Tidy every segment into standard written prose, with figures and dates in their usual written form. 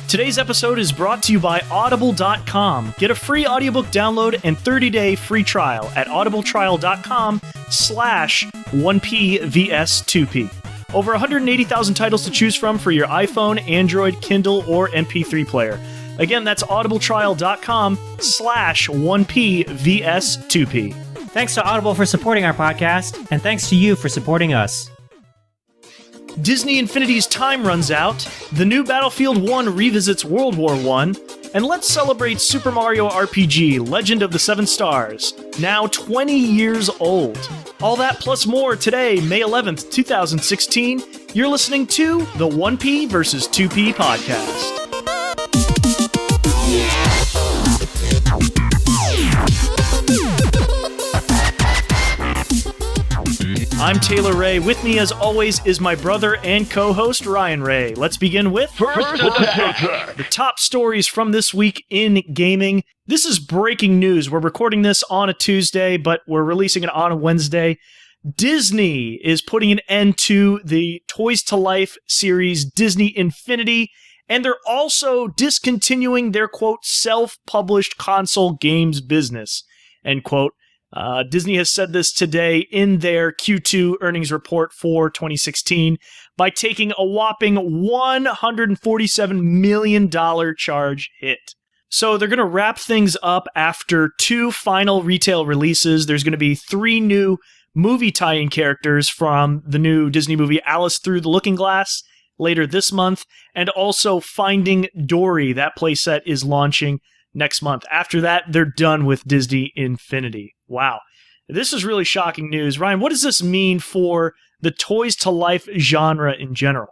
Today's episode is brought to you by Audible.com. Get a free audiobook download and 30-day free trial at audibletrial.com/1pvs2p. Over 180,000 titles to choose from for your iPhone, Android, Kindle, or MP3 player. Again, that's audibletrial.com/1pvs2p. Thanks to Audible for supporting our podcast, and thanks to you for supporting us. Disney Infinity's time runs out, the new Battlefield 1 revisits World War I, and let's celebrate Super Mario RPG Legend of the Seven Stars, now 20 years old. All that plus more today, May 11th, 2016. You're listening to the 1P versus 2P podcast. I'm Taylor Ray. With me, as always, is my brother and co-host, Ryan Ray. Let's begin with First Attack. The top stories from this week in gaming. This is breaking news. We're recording this on a Tuesday, but we're releasing it on a Wednesday. Disney is putting an end to the Toys to Life series Disney Infinity, and they're also discontinuing their, quote, self-published console games business, end quote. Disney has said this today in their Q2 earnings report for 2016 by taking a whopping $147 million charge hit. So they're going to wrap things up after 2 final retail releases. There's going to be 3 new movie tie-in characters from the new Disney movie Alice Through the Looking Glass later this month, and also Finding Dory. That playset is launching next month. After that, they're done with Disney Infinity. Wow. This is really shocking news. Ryan, what does this mean for the Toys to Life genre in general?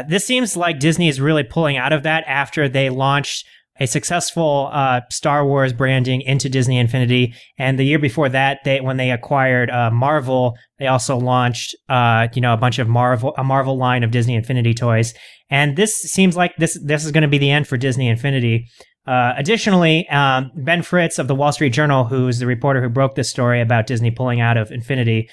This seems like Disney is really pulling out of that after they launched a successful Star Wars branding into Disney Infinity. And the year before that, when they acquired Marvel, they also launched a bunch of a Marvel line of Disney Infinity toys. And this seems like this is going to be the end for Disney Infinity. Additionally, Ben Fritz of the Wall Street Journal, who's the reporter who broke this story about Disney pulling out of Infinity,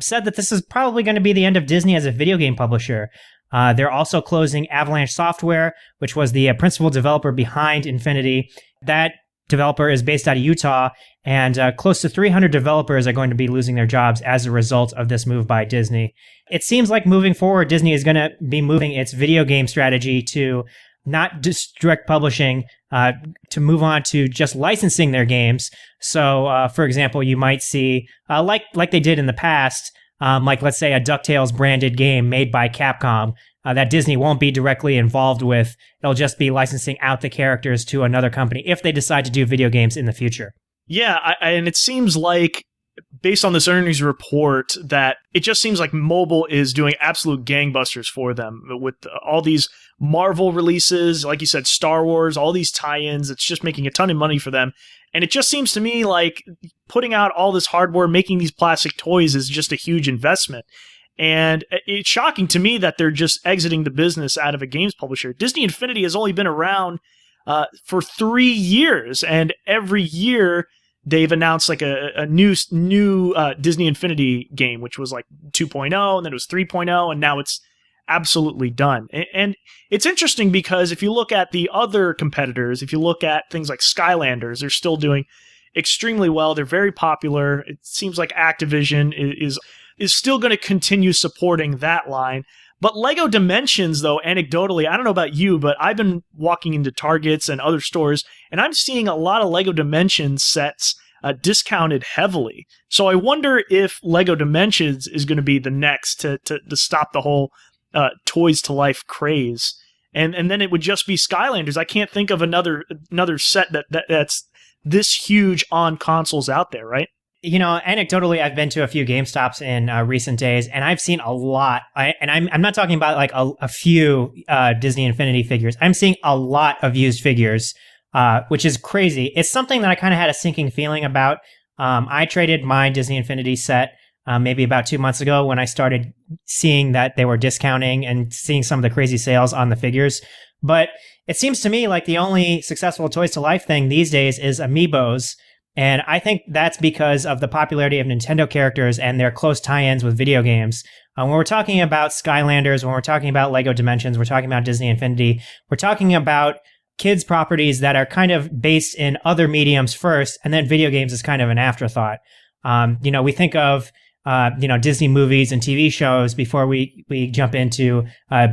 said that this is probably going to be the end of Disney as a video game publisher. They're also closing Avalanche Software, which was the principal developer behind Infinity. That developer is based out of Utah, and close to 300 developers are going to be losing their jobs as a result of this move by Disney. It seems like moving forward, Disney is going to be moving its video game strategy to not just direct publishing, to move on to just licensing their games. So, for example, you might see, like they did in the past, like let's say a DuckTales branded game made by Capcom that Disney won't be directly involved with. They'll just be licensing out the characters to another company if they decide to do video games in the future. Yeah, and it seems like, based on this earnings report, that it just seems like mobile is doing absolute gangbusters for them with all these Marvel releases, like you said, Star Wars, all these tie-ins. It's just making a ton of money for them. And it just seems to me like putting out all this hardware, making these plastic toys is just a huge investment. And it's shocking to me that they're just exiting the business out of a games publisher. Disney Infinity has only been around for 3 years, and every year they've announced like a new Disney Infinity game, which was like 2.0, and then it was 3.0, and now it's absolutely done. And it's interesting because if you look at the other competitors, if you look at things like Skylanders, they're still doing extremely well. They're very popular. It seems like Activision is still going to continue supporting that line. But LEGO Dimensions, though, anecdotally, I don't know about you, but I've been walking into Targets and other stores, and I'm seeing a lot of LEGO Dimensions sets discounted heavily. So I wonder if LEGO Dimensions is going to be the next to stop the whole Toys to Life craze. And then it would just be Skylanders. I can't think of another set that's this huge on consoles out there, right? You know, anecdotally, I've been to a few GameStops in recent days, and I've seen a lot. I'm not talking about like a few Disney Infinity figures. I'm seeing a lot of used figures, which is crazy. It's something that I kind of had a sinking feeling about. I traded my Disney Infinity set maybe about 2 months ago when I started seeing that they were discounting and seeing some of the crazy sales on the figures. But it seems to me like the only successful Toys to Life thing these days is Amiibos. And I think that's because of the popularity of Nintendo characters and their close tie-ins with video games. When we're talking about Skylanders, when we're talking about Lego Dimensions, we're talking about Disney Infinity, we're talking about kids' properties that are kind of based in other mediums first, and then video games is kind of an afterthought. We think of Disney movies and TV shows before we jump into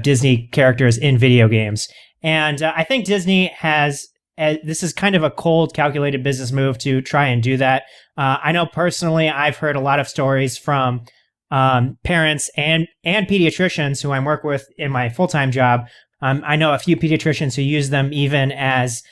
Disney characters in video games. And I think Disney has, this is kind of a cold, calculated business move to try and do that. I know personally, I've heard a lot of stories from parents and pediatricians who I work with in my full-time job. I know a few pediatricians who use them even as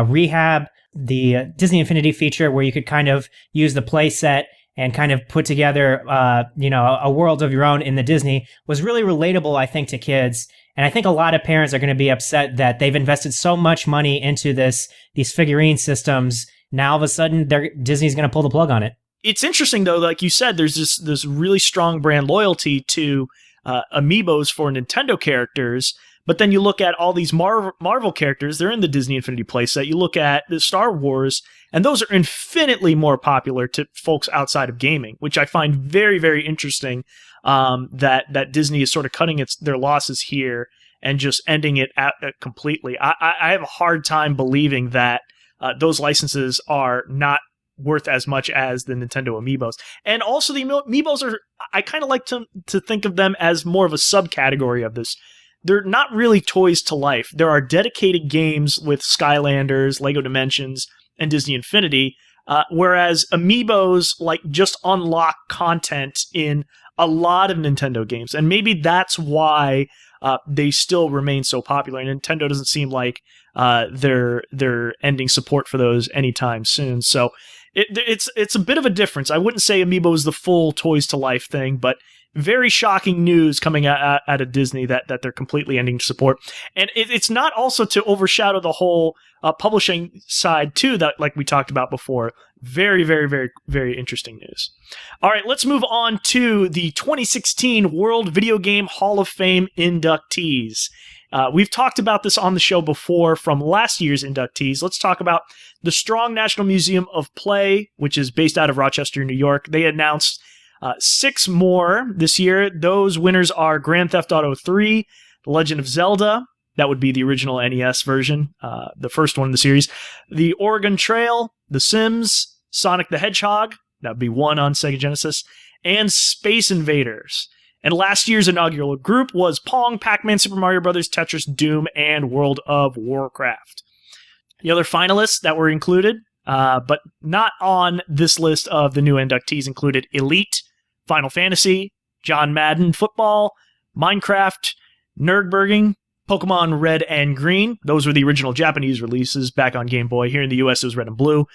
rehab. The Disney Infinity feature where you could kind of use the play set and kind of put together, a world of your own in the Disney was really relatable, I think, to kids. And I think a lot of parents are going to be upset that they've invested so much money into these figurine systems. Now, all of a sudden, Disney's going to pull the plug on it. It's interesting, though, like you said, there's this really strong brand loyalty to amiibos for Nintendo characters. But then you look at all these Marvel characters, they're in the Disney Infinity playset. You look at the Star Wars, and those are infinitely more popular to folks outside of gaming, which I find very, very interesting, that Disney is sort of cutting their losses here and just ending it completely. I have a hard time believing that those licenses are not worth as much as the Nintendo amiibos. And also the amiibos I kind of like to think of them as more of a subcategory of this. They're not really toys to life. There are dedicated games with Skylanders, Lego Dimensions, and Disney Infinity, whereas amiibos just unlock content in a lot of Nintendo games. And maybe that's why they still remain so popular. And Nintendo doesn't seem like they're ending support for those anytime soon. So it's a bit of a difference. I wouldn't say amiibo is the full toys to life thing, but very shocking news coming out of Disney that they're completely ending support. And it's not also to overshadow the whole publishing side too, that like we talked about before. Very, very, very, very interesting news. All right, let's move on to the 2016 World Video Game Hall of Fame inductees. We've talked about this on the show before from last year's inductees. Let's talk about the Strong National Museum of Play, which is based out of Rochester, New York. They announced 6 more this year. Those winners are Grand Theft Auto 3, The Legend of Zelda, that would be the original NES version, the first one in the series, The Oregon Trail, The Sims, Sonic the Hedgehog, that would be 1 on Sega Genesis, and Space Invaders. And last year's inaugural group was Pong, Pac-Man, Super Mario Bros., Tetris, Doom, and World of Warcraft. The other finalists that were included, but not on this list of the new inductees, included Elite, Final Fantasy, John Madden Football, Minecraft, Nerdburging, Pokemon Red and Green. Those were the original Japanese releases back on Game Boy. Here in the US, it was Red and Blue.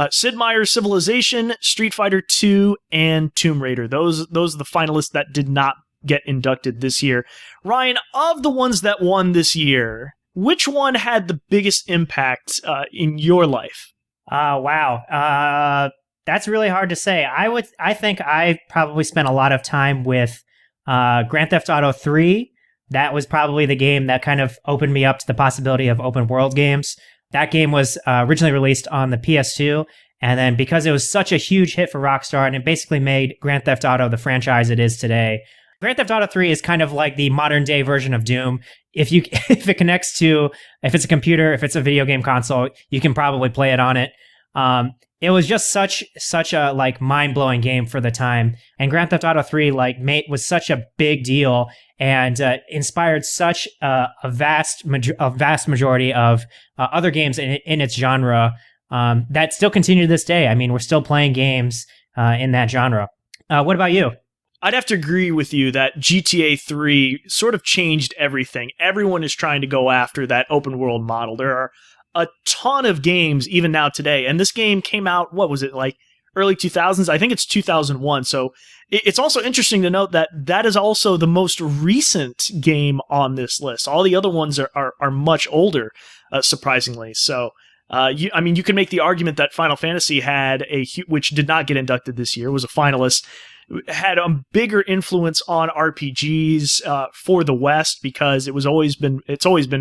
Sid Meier's Civilization, Street Fighter II, and Tomb Raider. Those are the finalists that did not get inducted this year. Ryan, of the ones that won this year, which one had the biggest impact in your life? Wow. That's really hard to say. I think I probably spent a lot of time with Grand Theft Auto 3. That was probably the game that kind of opened me up to the possibility of open world games. That game was originally released on the PS2, and then because it was such a huge hit for Rockstar, and it basically made Grand Theft Auto the franchise it is today. Grand Theft Auto 3 is kind of like the modern day version of Doom. If it connects to, if it's a computer, if it's a video game console, you can probably play it on it. It was just such a mind-blowing game for the time, and Grand Theft Auto 3 was such a big deal and inspired such a vast majority of other games in its genre that still continue to this day. I mean, we're still playing games in that genre. What about you? I'd have to agree with you that GTA 3 sort of changed everything. Everyone is trying to go after that open world model. There are a ton of games even now today, and this game came out, what was it, early 2000s? I think it's 2001. So it's also interesting to note that is also the most recent game on this list. All the other ones are much older, surprisingly. So you can make the argument that Final Fantasy which did not get inducted this year, was a finalist, had a bigger influence on RPGs for the West because it's always been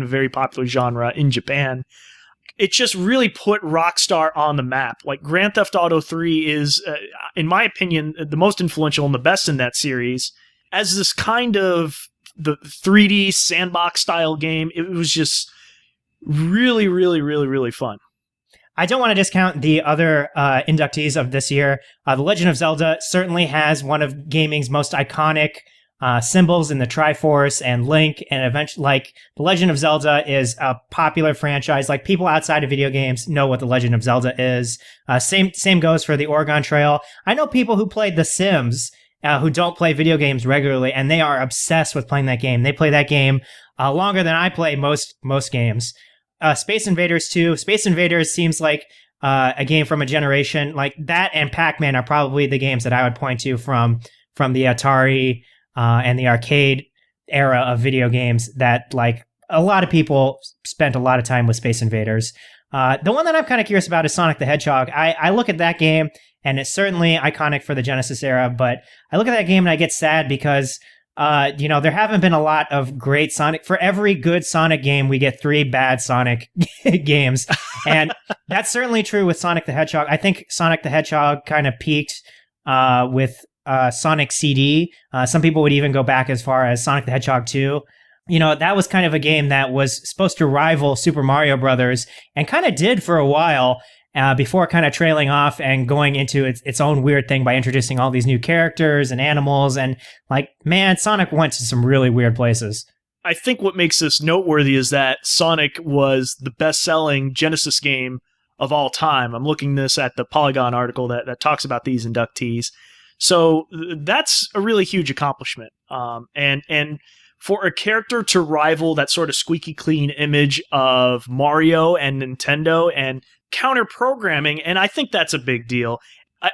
a very popular genre in Japan. it just really put Rockstar on the map. Like Grand Theft Auto 3 is, in my opinion, the most influential and the best in that series. As this kind of the 3D sandbox style game, it was just really, really, really, really fun. I don't want to discount the other inductees of this year. The Legend of Zelda certainly has one of gaming's most iconic symbols in the Triforce and Link, and eventually, like, The Legend of Zelda is a popular franchise. Like, people outside of video games know what The Legend of Zelda is. Same goes for the Oregon Trail. I know people who played The Sims who don't play video games regularly, and they are obsessed with playing that game. They play that game longer than I play most games. Space Invaders 2. Space Invaders seems like a game from a generation. Like, that and Pac-Man are probably the games that I would point to from the Atari and the arcade era of video games that, like, a lot of people spent a lot of time with Space Invaders. The one that I'm kind of curious about is Sonic the Hedgehog. I look at that game, and it's certainly iconic for the Genesis era, but I look at that game and I get sad because there haven't been a lot of great Sonic. For every good Sonic game, we get 3 bad Sonic games. And that's certainly true with Sonic the Hedgehog. I think Sonic the Hedgehog kind of peaked with Sonic CD. Some people would even go back as far as Sonic the Hedgehog 2. That was kind of a game that was supposed to rival Super Mario Brothers and kind of did for a while. Before kind of trailing off and going into its own weird thing by introducing all these new characters and animals. And, like, man, Sonic went to some really weird places. I think what makes this noteworthy is that Sonic was the best-selling Genesis game of all time. I'm looking this at the Polygon article that talks about these inductees. So that's a really huge accomplishment. And for a character to rival that sort of squeaky clean image of Mario and Nintendo and counter programming, and I think that's a big deal.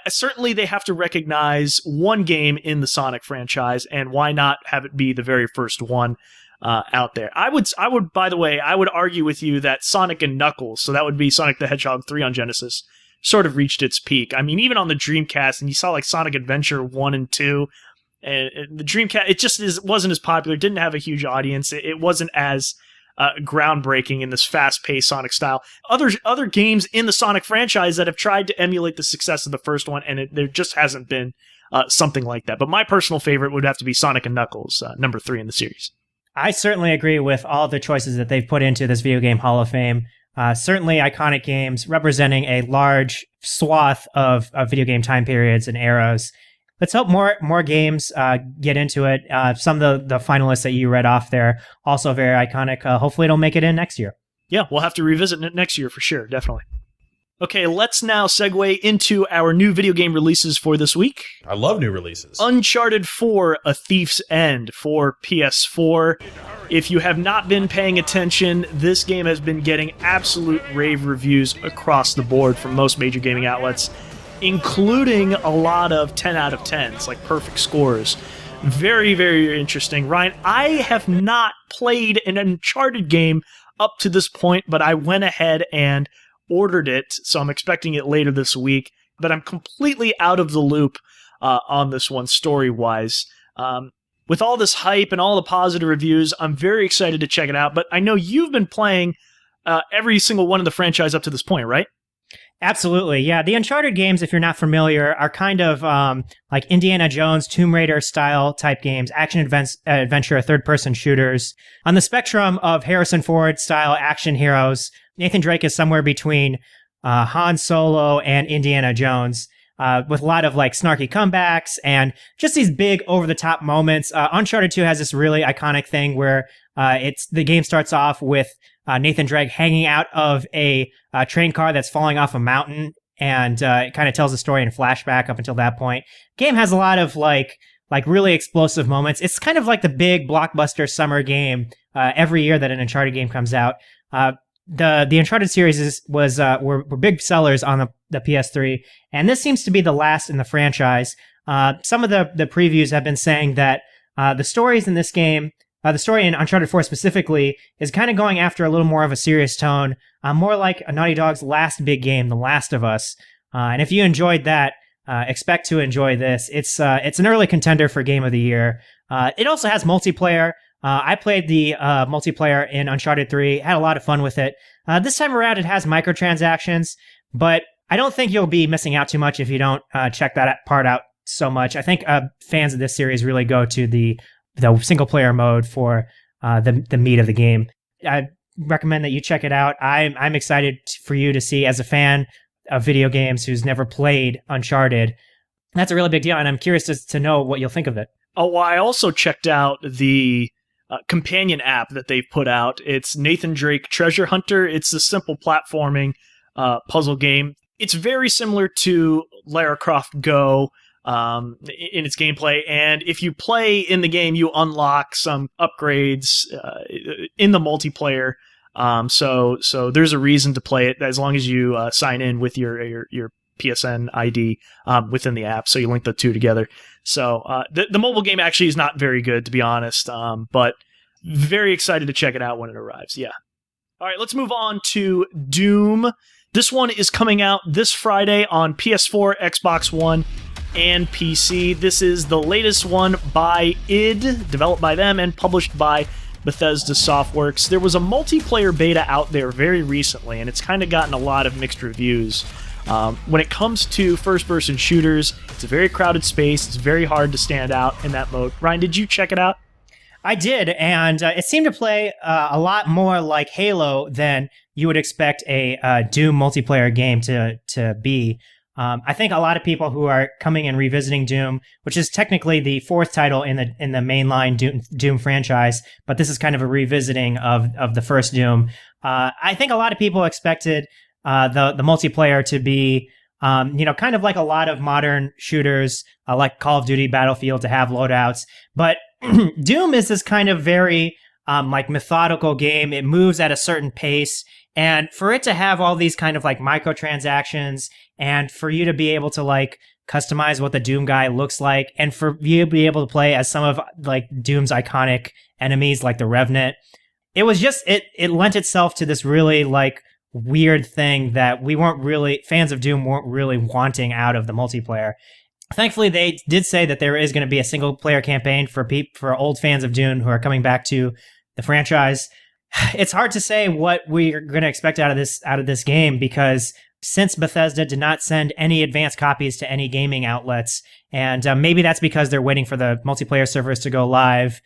Certainly they have to recognize one game in the Sonic franchise, and why not have it be the very first one out there. I would by the way, I would argue with you that Sonic and Knuckles, so that would be Sonic the Hedgehog 3 on Genesis, sort of reached its peak. I mean, even on the Dreamcast, and you saw like Sonic Adventure 1 and 2, and the Dreamcast, it just wasn't as popular, didn't have a huge audience, it wasn't as groundbreaking in this fast-paced Sonic style. Other games in the Sonic franchise that have tried to emulate the success of the first one, and there just hasn't been something like that. But my personal favorite would have to be Sonic and Knuckles, number 3 in the series. I certainly agree with all the choices that they've put into this video game Hall of Fame. Certainly iconic games representing a large swath of video game time periods and eras. Let's hope more games get into it. Some of the finalists that you read off there, also very iconic. Hopefully it'll make it in next year. Yeah, we'll have to revisit it next year for sure, definitely. Okay, let's now segue into our new video game releases for this week. I love new releases. Uncharted 4: A Thief's End for PS4. If you have not been paying attention, this game has been getting absolute rave reviews across the board from most major gaming outlets, including a lot of 10 out of 10s, like perfect scores. Very, very interesting. Ryan, I have not played an Uncharted game up to this point, but I went ahead and ordered it, so I'm expecting it later this week, but I'm completely out of the loop on this one story-wise. With all this hype and all the positive reviews, I'm very excited to check it out, but I know you've been playing every single one of the franchise up to this point, right? Absolutely, yeah. The Uncharted games, if you're not familiar, are kind of like Indiana Jones, Tomb Raider style type games, action adventure, third-person shooters. On the spectrum of Harrison Ford style action heroes, Nathan Drake is somewhere between Han Solo and Indiana Jones, with a lot of like snarky comebacks and just these big over-the-top moments. Uncharted 2 has this really iconic thing where the game starts off with Nathan Drake hanging out of a train car that's falling off a mountain, and it kind of tells the story in flashback up until that point. Game has a lot of like really explosive moments. It's kind of like the big blockbuster summer game every year that an Uncharted game comes out. The Uncharted series were big sellers on the PS3, and this seems to be the last in the franchise. Some of the previews have been saying that the stories in this game, the story in Uncharted 4 specifically, is kind of going after a little more of a serious tone, more like a Naughty Dog's last big game, The Last of Us. And if you enjoyed that, expect to enjoy this. It's an early contender for Game of the Year. It also has multiplayer. I played the multiplayer in Uncharted 3, had a lot of fun with it. This time around, it has microtransactions, but I don't think you'll be missing out too much if you don't check that part out so much. I think fans of this series really go to the single player mode for the meat of the game. I recommend that you check it out. I'm excited for you to see, as a fan of video games who's never played Uncharted. That's a really big deal, and I'm curious to know what you'll think of it. Oh, well, I also checked out the companion app that they've put out. It's Nathan Drake Treasure Hunter. It's a simple platforming puzzle game. It's very similar to Lara Croft Go in its gameplay, and if you play in the game, you unlock some upgrades in the multiplayer. So there's a reason to play it as long as you sign in with your PSN ID within the app. So you link the two together. So the mobile game actually is not very good, to be honest, but very excited to check it out when it arrives. Yeah. All right, let's move on to Doom. This one is coming out this Friday on PS4, Xbox One, and PC. This is the latest one by id, developed by them and published by Bethesda Softworks. There was a multiplayer beta out there very recently, and it's kind of gotten a lot of mixed reviews. When it comes to first-person shooters, it's a very crowded space. It's very hard to stand out in that mode. Ryan, did you check it out? I did, and it seemed to play a lot more like Halo than you would expect a Doom multiplayer game to be. I think a lot of people who are coming and revisiting Doom, which is technically the fourth title in the mainline Doom franchise, but this is kind of a revisiting of the first Doom. I think a lot of people expected the multiplayer to be, kind of like a lot of modern shooters, like Call of Duty, Battlefield, to have loadouts. But Doom is this kind of very methodical game. It moves at a certain pace. And for it to have all these kind of like microtransactions, and for you to be able to like customize what the Doom guy looks like, and for you to be able to play as some of like Doom's iconic enemies like the Revenant, it was just, it lent itself to this really like weird thing that fans of Doom weren't really wanting out of the multiplayer. Thankfully, they did say that there is going to be a single player campaign for old fans of Doom who are coming back to the franchise. It's hard to say what we're going to expect out of this game, because since Bethesda did not send any advanced copies to any gaming outlets, and maybe that's because they're waiting for the multiplayer servers to go live.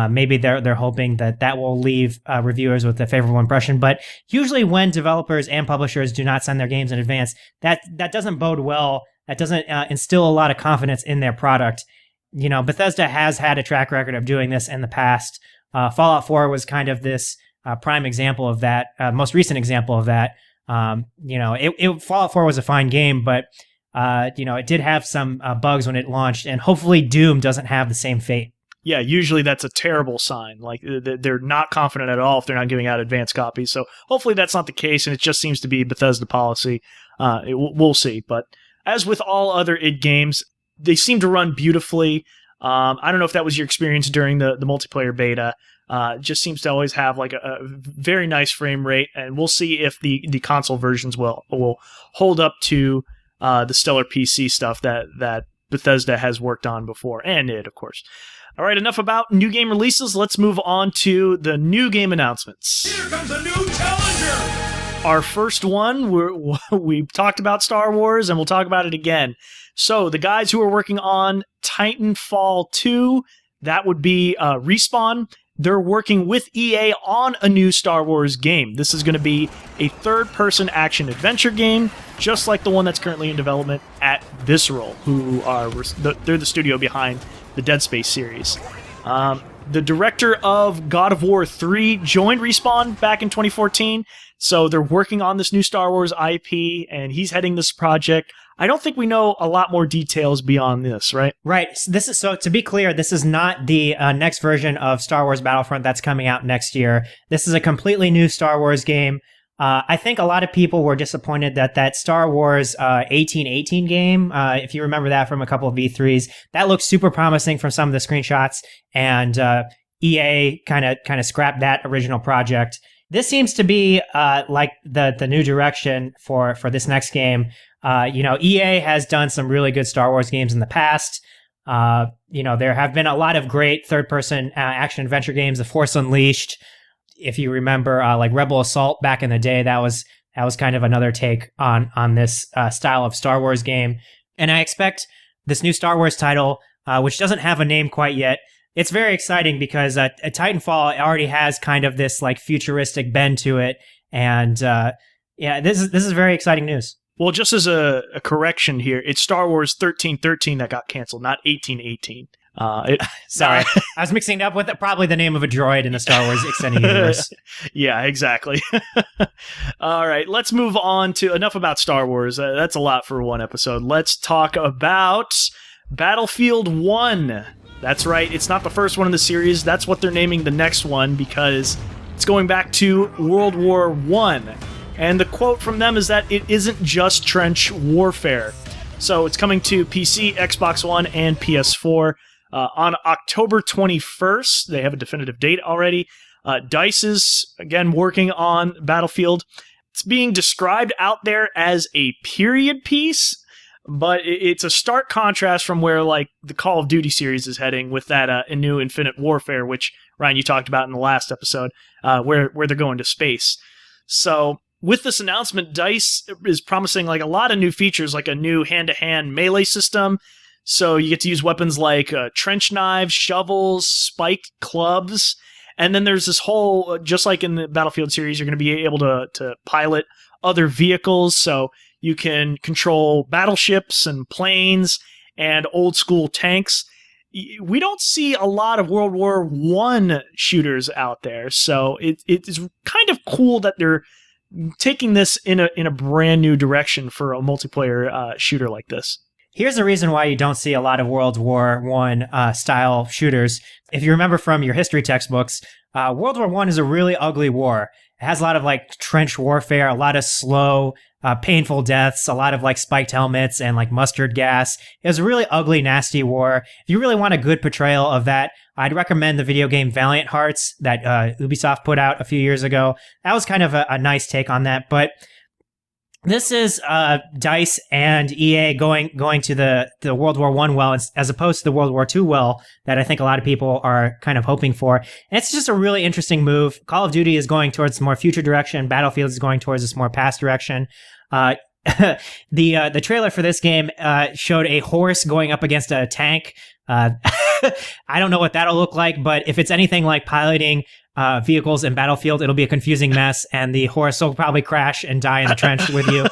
Maybe they're hoping that will leave reviewers with a favorable impression. But usually when developers and publishers do not send their games in advance, that doesn't bode well. That doesn't instill a lot of confidence in their product. Bethesda has had a track record of doing this in the past. Fallout 4 was kind of this prime example of that, most recent example of that. Fallout 4 was a fine game, but it did have some bugs when it launched, and hopefully Doom doesn't have the same fate. Yeah, usually that's a terrible sign. Like, they're not confident at all if they're not giving out advanced copies. So hopefully that's not the case, and it just seems to be Bethesda policy. We'll see. But as with all other id games, they seem to run beautifully. I don't know if that was your experience during the multiplayer beta. It just seems to always have like a very nice frame rate, and we'll see if the console versions will hold up to the stellar PC stuff that Bethesda has worked on before, and id, of course. All right, enough about new game releases. Let's move on to the new game announcements. Here comes a new challenger! Our first one, we talked about Star Wars, and we'll talk about it again. So the guys who are working on Titanfall 2, that would be Respawn. They're working with EA on a new Star Wars game. This is going to be a third-person action-adventure game, just like the one that's currently in development at Visceral, who are they're the studio behind the Dead Space series. The director of God of War 3 joined Respawn back in 2014, so they're working on this new Star Wars IP, and he's heading this project. I don't think we know a lot more details beyond this, right? Right. So to be clear, this is not the next version of Star Wars Battlefront that's coming out next year. This is a completely new Star Wars game. I think a lot of people were disappointed that Star Wars 1818 game, if you remember that from a couple of E3s, that looked super promising from some of the screenshots, and EA kind of scrapped that original project. This seems to be like the new direction for this next game. EA has done some really good Star Wars games in the past. There have been a lot of great third-person action-adventure games, The Force Unleashed. if you remember, like Rebel Assault back in the day, that was kind of another take on this style of Star Wars game. And I expect this new Star Wars title, which doesn't have a name quite yet, it's very exciting because Titanfall already has kind of this like futuristic bend to it. And this is very exciting news. Well, just as a correction here, it's Star Wars 1313 that got canceled, not 1818. Sorry, I was mixing it up with probably the name of a droid in the Star Wars extended universe. Yeah, exactly. All right, let's move on to enough about Star Wars. That's a lot for one episode. Let's talk about Battlefield 1. That's right, it's not the first one in the series. That's what they're naming the next one because it's going back to World War I. And the quote from them is that it isn't just trench warfare. So it's coming to PC, Xbox One, and PS4 on October 21st. They have a definitive date already. DICE is, again, working on Battlefield. It's being described out there as a period piece, but it's a stark contrast from where like the Call of Duty series is heading with that new Infinite Warfare, which, Ryan, you talked about in the last episode, where they're going to space. So with this announcement, DICE is promising like a lot of new features, like a new hand-to-hand melee system. So you get to use weapons like trench knives, shovels, spiked clubs. And then there's this whole, just like in the Battlefield series, you're going to be able to pilot other vehicles. So you can control battleships and planes and old school tanks. We don't see a lot of World War I shooters out there. So it is kind of cool that they're taking this in a brand new direction for a multiplayer shooter like this. Here's the reason why you don't see a lot of World War I style shooters. If you remember from your history textbooks, World War I is a really ugly war. It has a lot of like trench warfare, a lot of slow, painful deaths, a lot of like spiked helmets and like mustard gas. It was a really ugly, nasty war. If you really want a good portrayal of that, I'd recommend the video game Valiant Hearts that Ubisoft put out a few years ago. That was kind of a nice take on that. But this is DICE and EA going to the World War I well as opposed to the World War II well that I think a lot of people are kind of hoping for. And it's just a really interesting move. Call of Duty is going towards more future direction. Battlefield is going towards this more past direction. The trailer for this game showed a horse going up against a tank. I don't know what that'll look like, but if it's anything like piloting vehicles in Battlefield, it'll be a confusing mess, and the horse will probably crash and die in the trench with you.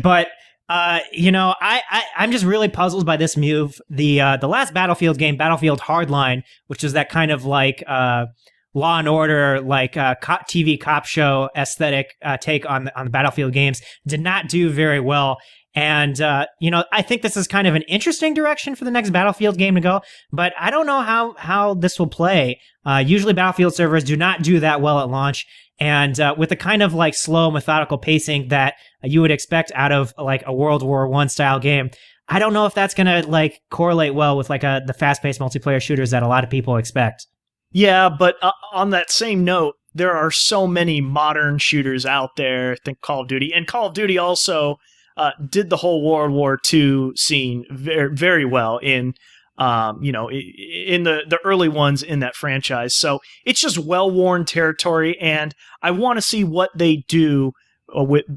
But I'm just really puzzled by this move. The last Battlefield game, Battlefield Hardline, which is that kind of like Law and Order, like TV cop show aesthetic take on the Battlefield games, did not do very well. And, I think this is kind of an interesting direction for the next Battlefield game to go, but I don't know how this will play. Usually Battlefield servers do not do that well at launch. And with the kind of like slow, methodical pacing that you would expect out of like a World War I style game, I don't know if that's going to like correlate well with like the fast-paced multiplayer shooters that a lot of people expect. Yeah, but on that same note, there are so many modern shooters out there. I think Call of Duty, and Call of Duty also did the whole World War II scene very, very well in the early ones in that franchise. So it's just well-worn territory, and I want to see what they do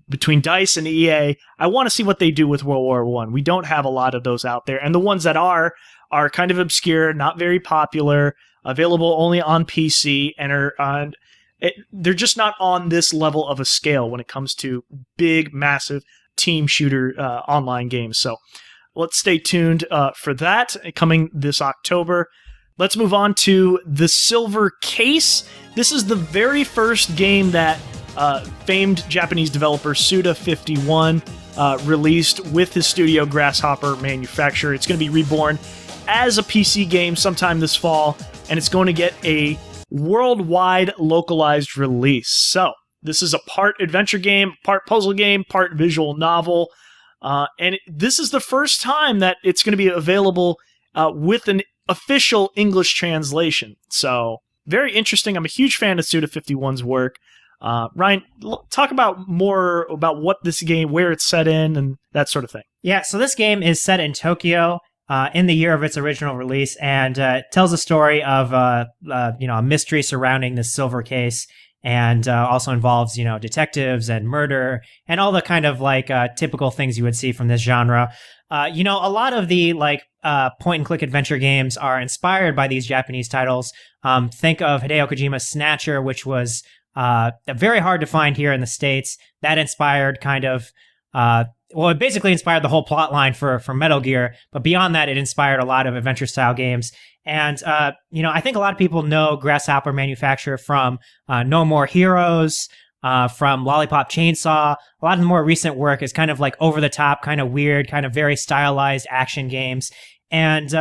between DICE and EA. I want to see what they do with World War I. We don't have a lot of those out there, and the ones that are kind of obscure, not very popular, available only on PC, and they're just not on this level of a scale when it comes to big, massive team shooter online games. So let's stay tuned for that coming this October. Let's move on to The Silver Case. This is the very first game that famed Japanese developer Suda51 released with his studio Grasshopper Manufacture. It's going to be reborn as a PC game sometime this fall, and it's going to get a worldwide localized release. So this is a part adventure game, part puzzle game, part visual novel, and this is the first time that it's going to be available with an official English translation. So very interesting. I'm a huge fan of Suda51's work. Ryan, talk more about what this game, where it's set in, and that sort of thing. Yeah, so this game is set in Tokyo, in the year of its original release, and tells a story of a mystery surrounding this silver case, and also involves detectives and murder and all the kind of like typical things you would see from this genre. A lot of the point and click adventure games are inspired by these Japanese titles. Think of Hideo Kojima's Snatcher, which was very hard to find here in the States. That inspired it basically inspired the whole plot line for Metal Gear, but beyond that, it inspired a lot of adventure-style games. And, I think a lot of people know Grasshopper Manufacturer from No More Heroes, from Lollipop Chainsaw. A lot of the more recent work is kind of like over-the-top, kind of weird, kind of very stylized action games. And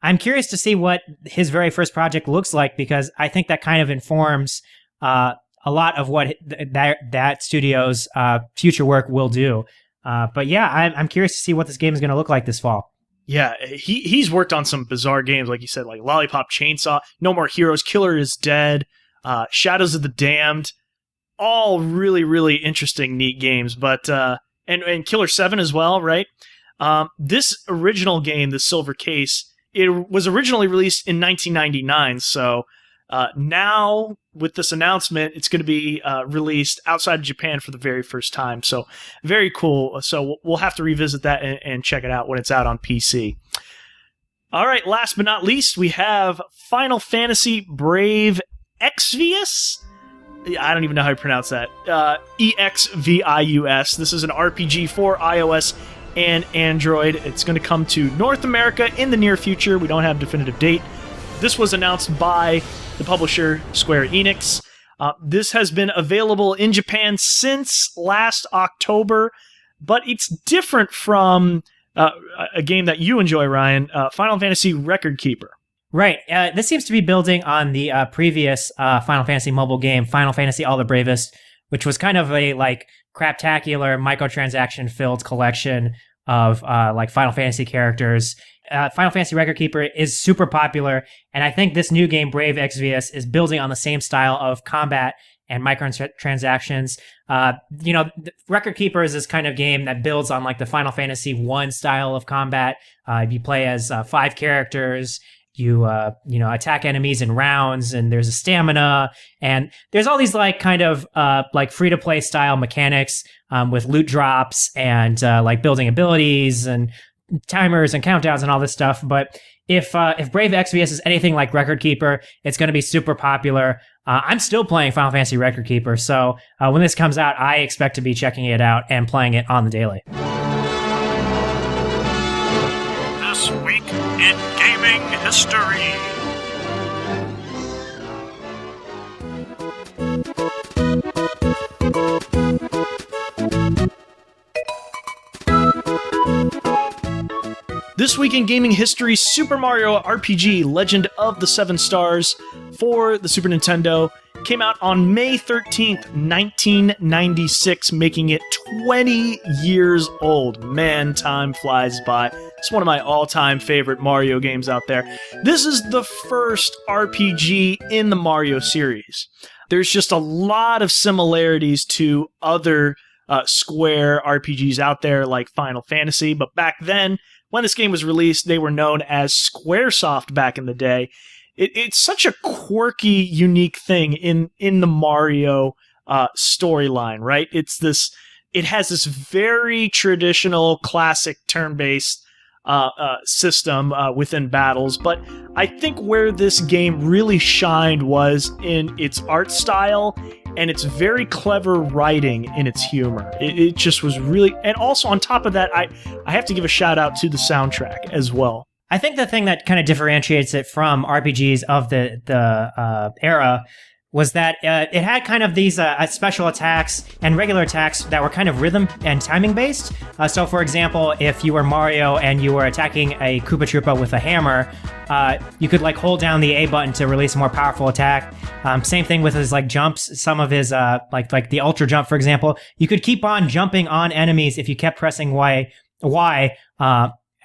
I'm curious to see what his very first project looks like, because I think that kind of informs a lot of what that studio's future work will do. But yeah, I'm curious to see what this game is going to look like this fall. Yeah, he's worked on some bizarre games, like you said, like Lollipop Chainsaw, No More Heroes, Killer is Dead, Shadows of the Damned, all really, really interesting, neat games. But and Killer 7 as well, right? This original game, the Silver Case, it was originally released in 1999, so now, with this announcement, it's going to be released outside of Japan for the very first time. So, very cool. So, we'll have to revisit that and check it out when it's out on PC. All right, last but not least, we have Final Fantasy Brave Exvius. I don't even know how to pronounce that. EXVIUS. This is an RPG for iOS and Android. It's going to come to North America in the near future. We don't have a definitive date. This was announced by the publisher Square Enix. This has been available in Japan since last October, but it's different from a game that you enjoy, Ryan, Final Fantasy Record Keeper. Right. This seems to be building on the previous Final Fantasy mobile game, Final Fantasy All the Bravest, which was kind of a craptacular microtransaction-filled collection of Final Fantasy characters. Final Fantasy Record Keeper is super popular, and I think this new game, Brave Exvius, is building on the same style of combat and microtransactions. Record Keeper is this kind of game that builds on the Final Fantasy 1 style of combat. You play as 5 characters. You attack enemies in rounds, and there's a stamina, and there's all these free-to-play style mechanics with loot drops and building abilities and timers and countdowns and all this stuff. But if Brave Exvius is anything like Record Keeper, it's going to be super popular. I'm still playing Final Fantasy Record Keeper, so when this comes out, I expect to be checking it out and playing it on the daily. This week in gaming history. This week in gaming history, Super Mario RPG Legend of the Seven Stars for the Super Nintendo came out on May 13th, 1996, making it 20 years old. Man, time flies by. It's one of my all-time favorite Mario games out there. This is the first RPG in the Mario series. There's just a lot of similarities to other Square RPGs out there like Final Fantasy, but back then, when this game was released, they were known as Squaresoft back in the day. It's such a quirky, unique thing in the Mario storyline, right? It has this very traditional, classic turn-based system within battles, but I think where this game really shined was in its art style and its very clever writing in its humor. It just was really, and also on top of that, I have to give a shout out to the soundtrack as well. I think the thing that kind of differentiates it from RPGs of the era was that it had kind of these special attacks and regular attacks that were kind of rhythm and timing based. So for example, if you were Mario and you were attacking a Koopa Troopa with a hammer, you could hold down the A button to release a more powerful attack. Same thing with his jumps. Some of his like the Ultra Jump, for example, you could keep on jumping on enemies if you kept pressing Y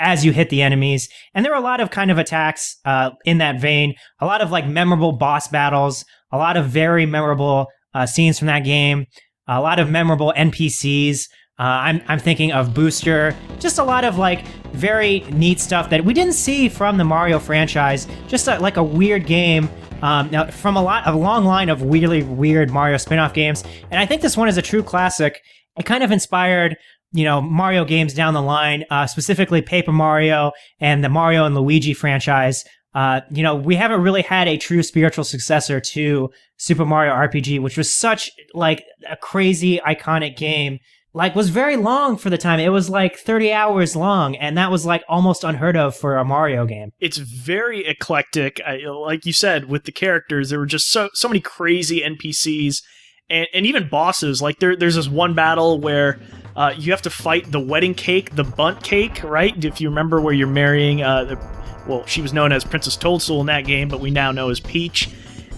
as you hit the enemies. And there were a lot of kind of attacks in that vein, a lot of memorable boss battles, a lot of very memorable scenes from that game, a lot of memorable NPCs. I'm thinking of Booster. Just a lot of like very neat stuff that we didn't see from the Mario franchise. Just like a weird game. Now, from a long line of really weird Mario spin-off games. And I think this one is a true classic. It kind of inspired, Mario games down the line, specifically Paper Mario and the Mario and Luigi franchise. We haven't really had a true spiritual successor to Super Mario RPG, which was such like a crazy iconic game. Like, was very long for the time. It was like 30 hours long, and that was like almost unheard of for a Mario game. It's very eclectic. Like you said, with the characters, there were just so many crazy NPCs and even bosses. Like there's this one battle where you have to fight the wedding cake, the Bunt Cake, right? If you remember, where you're marrying she was known as Princess Toadstool in that game, but we now know as Peach.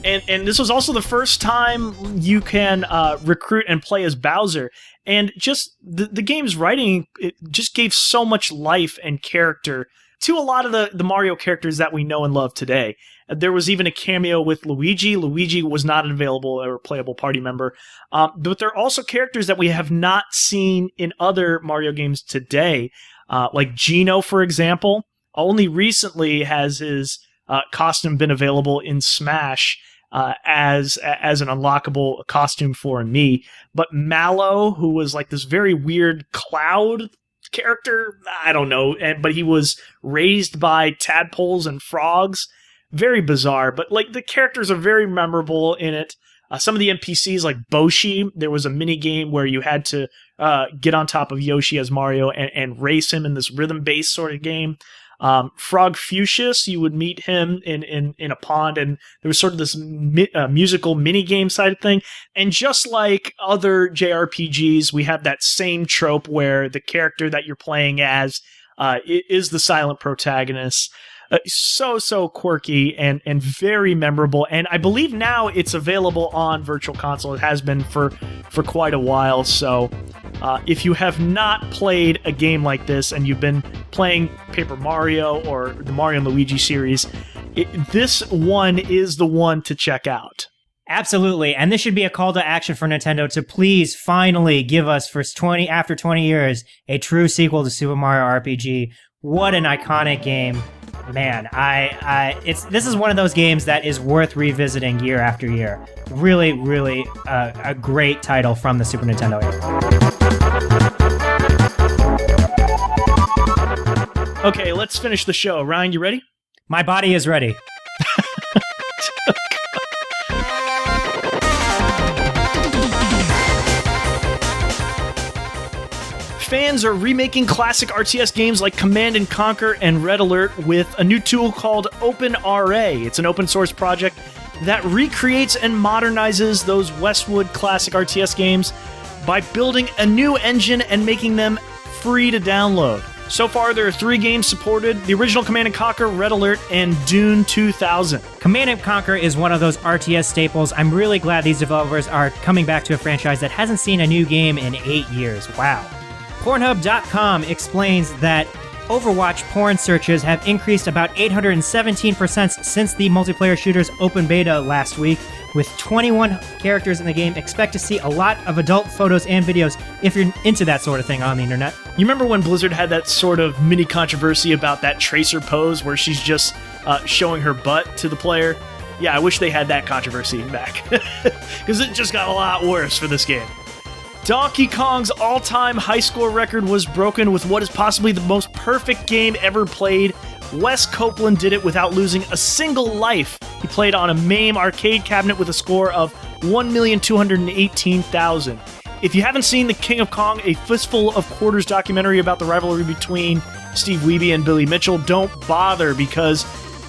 And this was also the first time you can recruit and play as Bowser. And just the game's writing, it just gave so much life and character to a lot of the Mario characters that we know and love today. There was even a cameo with Luigi. Luigi was not an available or playable party member. But there are also characters that we have not seen in other Mario games today. Like Geno, for example. Only recently has his costume been available in Smash as an unlockable costume for me. But Mallow, who was like this very weird cloud character, I don't know, but he was raised by tadpoles and frogs. Very bizarre, but like the characters are very memorable in it. Some of the NPCs, like Boshi, there was a mini game where you had to get on top of Yoshi as Mario and race him in this rhythm-based sort of game. Frog Fuchsius, you would meet him in a pond, and there was sort of this musical mini-game side of thing. And just like other JRPGs, we have that same trope where the character that you're playing as is the silent protagonist. So quirky and very memorable. And I believe now it's available on Virtual Console. It has been for quite a while. So if you have not played a game like this and you've been playing Paper Mario or the Mario and Luigi series, this one is the one to check out. Absolutely. And this should be a call to action for Nintendo to please finally give us, after 20 years, a true sequel to Super Mario RPG. What an iconic game. Man, this is one of those games that is worth revisiting year after year. Really, really a great title from the Super Nintendo era. Okay, let's finish the show. Ryan, you ready? My body is ready. Fans are remaking classic RTS games like Command & Conquer and Red Alert with a new tool called OpenRA. It's an open source project that recreates and modernizes those Westwood classic RTS games by building a new engine and making them free to download. So far, there are 3 games supported: the original Command & Conquer, Red Alert, and Dune 2000. Command & Conquer is one of those RTS staples. I'm really glad these developers are coming back to a franchise that hasn't seen a new game in 8 years. Wow. Pornhub.com explains that Overwatch porn searches have increased about 817% since the multiplayer shooter's open beta last week. With 21 characters in the game, expect to see a lot of adult photos and videos if you're into that sort of thing on the internet. You remember when Blizzard had that sort of mini controversy about that Tracer pose where she's just showing her butt to the player? Yeah, I wish they had that controversy back, because it just got a lot worse for this game. Donkey Kong's all-time high score record was broken with what is possibly the most perfect game ever played. Wes Copeland did it without losing a single life. He played on a MAME arcade cabinet with a score of 1,218,000. If you haven't seen The King of Kong, a fistful of quarters documentary about the rivalry between Steve Wiebe and Billy Mitchell, don't bother, because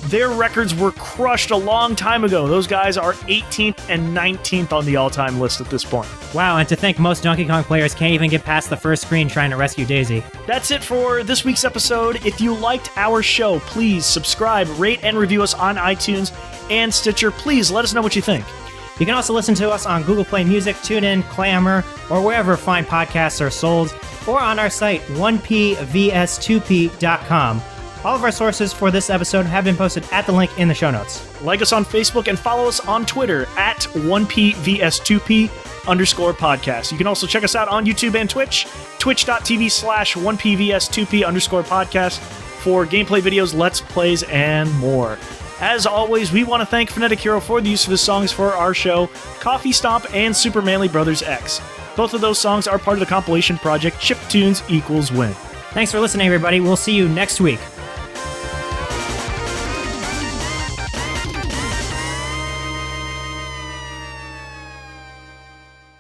their records were crushed a long time ago. Those guys are 18th and 19th on the all-time list at this point. Wow, and to think most Donkey Kong players can't even get past the first screen trying to rescue Daisy. That's it for this week's episode. If you liked our show, please subscribe, rate, and review us on iTunes and Stitcher. Please let us know what you think. You can also listen to us on Google Play Music, TuneIn, Clamor, or wherever fine podcasts are sold, or on our site, 1pvs2p.com. All of our sources for this episode have been posted at the link in the show notes. Like us on Facebook and follow us on Twitter at 1PVS2P_podcast. You can also check us out on YouTube and Twitch, twitch.tv/1PVS2P_podcast for gameplay videos, let's plays, and more. As always, we want to thank Phonetic Hero for the use of his songs for our show, Coffee Stomp and Super Manly Brothers X. Both of those songs are part of the compilation project Chiptunes Equals Win. Thanks for listening, everybody. We'll see you next week.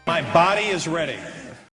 My body is ready.